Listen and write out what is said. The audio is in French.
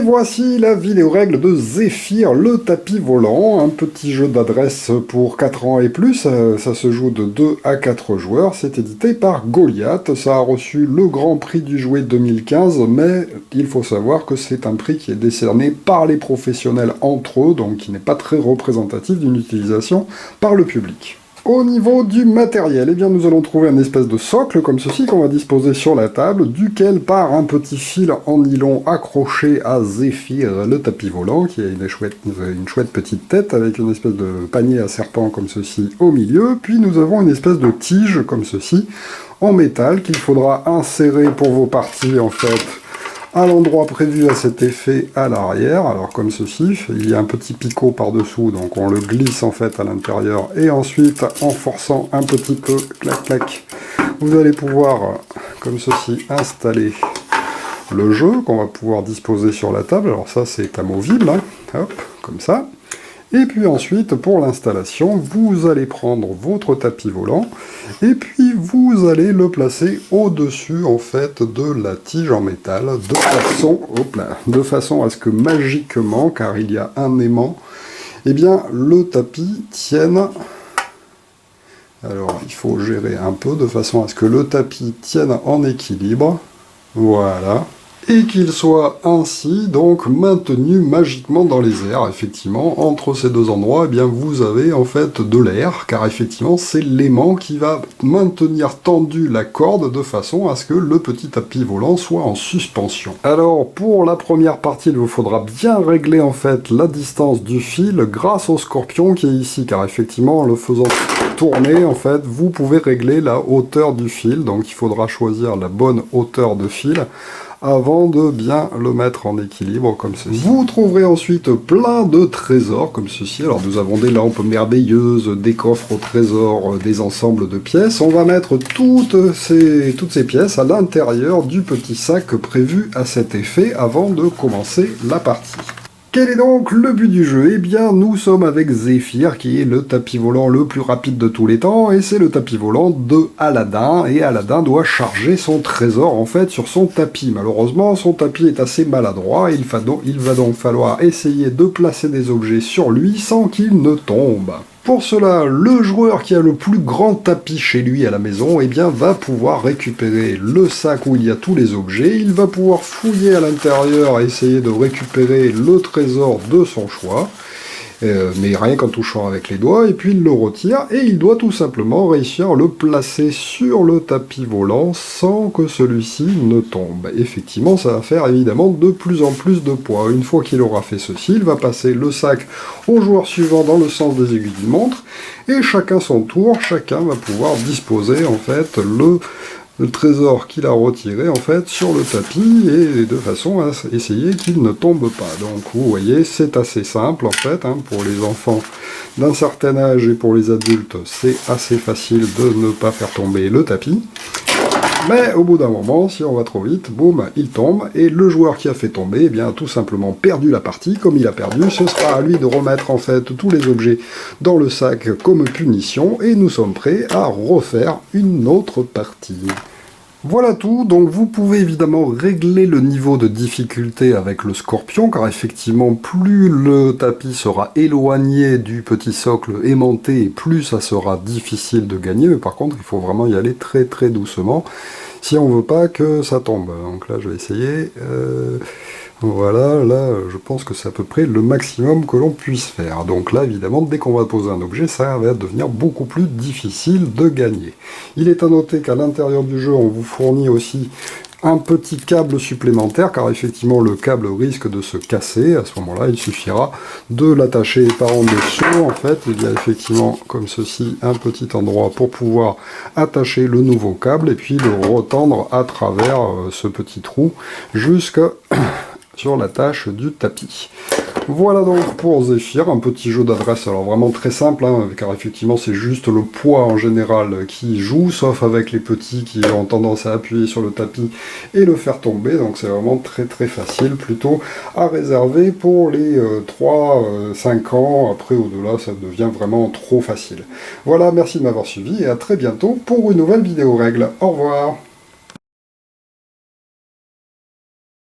voici la vidéo règle de Zephyr, le tapis volant, un petit jeu d'adresse pour 4 ans et plus, ça se joue de 2 à 4 joueurs, c'est édité par Goliath, ça a reçu le grand prix du jouet 2015, mais il faut savoir que c'est un prix qui est décerné par les professionnels entre eux, donc qui n'est pas très représentatif d'une utilisation par le public. Au niveau du matériel, eh bien nous allons trouver un espèce de socle comme ceci qu'on va disposer sur la table, duquel part un petit fil en nylon accroché à Zephyr, le tapis volant, qui a une chouette petite tête avec une espèce de panier à serpent comme ceci au milieu, puis nous avons une espèce de tige comme ceci en métal qu'il faudra insérer pour vos parties en fait à l'endroit prévu à cet effet à l'arrière, alors comme ceci, il y a un petit picot par-dessous, donc on le glisse en fait à l'intérieur, et ensuite, en forçant un petit peu, clac clac, vous allez pouvoir, comme ceci, installer le jeu, qu'on va pouvoir disposer sur la table, alors ça c'est amovible, hein. Hop, comme ça. Et puis ensuite, pour l'installation, vous allez prendre votre tapis volant, et puis vous allez le placer au-dessus, en fait, de la tige en métal, de façon à ce que magiquement, car il y a un aimant, eh bien, le tapis tienne. Alors, il faut gérer un peu, de façon à ce que le tapis tienne en équilibre. Voilà. Et qu'il soit ainsi donc maintenu magiquement dans les airs. Effectivement, entre ces deux endroits, eh bien, vous avez en fait de l'air, car effectivement c'est l'aimant qui va maintenir tendue la corde de façon à ce que le petit tapis volant soit en suspension. Alors pour la première partie, il vous faudra bien régler en fait la distance du fil grâce au scorpion qui est ici, car effectivement en le faisant tourner, en fait, vous pouvez régler la hauteur du fil, donc il faudra choisir la bonne hauteur de fil avant de bien le mettre en équilibre comme ceci. Vous trouverez ensuite plein de trésors comme ceci. Alors nous avons des lampes merveilleuses, des coffres au trésor, des ensembles de pièces. On va mettre toutes ces pièces à l'intérieur du petit sac prévu à cet effet avant de commencer la partie. Quel est donc le but du jeu? Eh bien, nous sommes avec Zephyr, qui est le tapis volant le plus rapide de tous les temps, et c'est le tapis volant de Aladdin, et Aladdin doit charger son trésor, en fait, sur son tapis. Malheureusement, son tapis est assez maladroit, et il va donc falloir essayer de placer des objets sur lui sans qu'il ne tombe. Pour cela, le joueur qui a le plus grand tapis chez lui à la maison, eh bien, va pouvoir récupérer le sac où il y a tous les objets, il va pouvoir fouiller à l'intérieur et essayer de récupérer le trésor de son choix, mais rien qu'en touchant avec les doigts, et puis il le retire, et il doit tout simplement réussir à le placer sur le tapis volant sans que celui-ci ne tombe. Effectivement, ça va faire évidemment de plus en plus de poids. Une fois qu'il aura fait ceci, il va passer le sac au joueur suivant dans le sens des aiguilles d'une montre, et chacun son tour, chacun va pouvoir disposer en fait le trésor qu'il a retiré en fait sur le tapis et de façon à essayer qu'il ne tombe pas. Donc vous voyez, c'est assez simple en fait, hein, pour les enfants d'un certain âge et pour les adultes, c'est assez facile de ne pas faire tomber le tapis. Mais au bout d'un moment, si on va trop vite, boum, il tombe, et le joueur qui a fait tomber, eh bien, a tout simplement perdu la partie. Comme il a perdu, ce sera à lui de remettre en fait tous les objets dans le sac comme punition, et nous sommes prêts à refaire une autre partie. Voilà tout, donc vous pouvez évidemment régler le niveau de difficulté avec le scorpion, car effectivement plus le tapis sera éloigné du petit socle aimanté, plus ça sera difficile de gagner, mais par contre il faut vraiment y aller très très doucement, si on veut pas que ça tombe. Donc là je vais essayer, voilà, là je pense que c'est à peu près le maximum que l'on puisse faire. Donc là évidemment, dès qu'on va poser un objet, ça va devenir beaucoup plus difficile de gagner. Il est à noter qu'à l'intérieur du jeu, on vous fournit aussi un petit câble supplémentaire, car effectivement le câble risque de se casser. À ce moment-là, il suffira de l'attacher par en dessous. En fait, il y a effectivement, comme ceci, un petit endroit pour pouvoir attacher le nouveau câble, et puis le retendre à travers ce petit trou jusqu'à sur la tâche du tapis. Voilà donc pour Zephyr, un petit jeu d'adresse, alors vraiment très simple, hein, car effectivement c'est juste le poids en général qui joue, sauf avec les petits qui ont tendance à appuyer sur le tapis et le faire tomber, donc c'est vraiment très très facile, plutôt à réserver pour les 3-5 ans, après au-delà ça devient vraiment trop facile. Voilà, merci de m'avoir suivi et à très bientôt pour une nouvelle vidéo règle. Au revoir.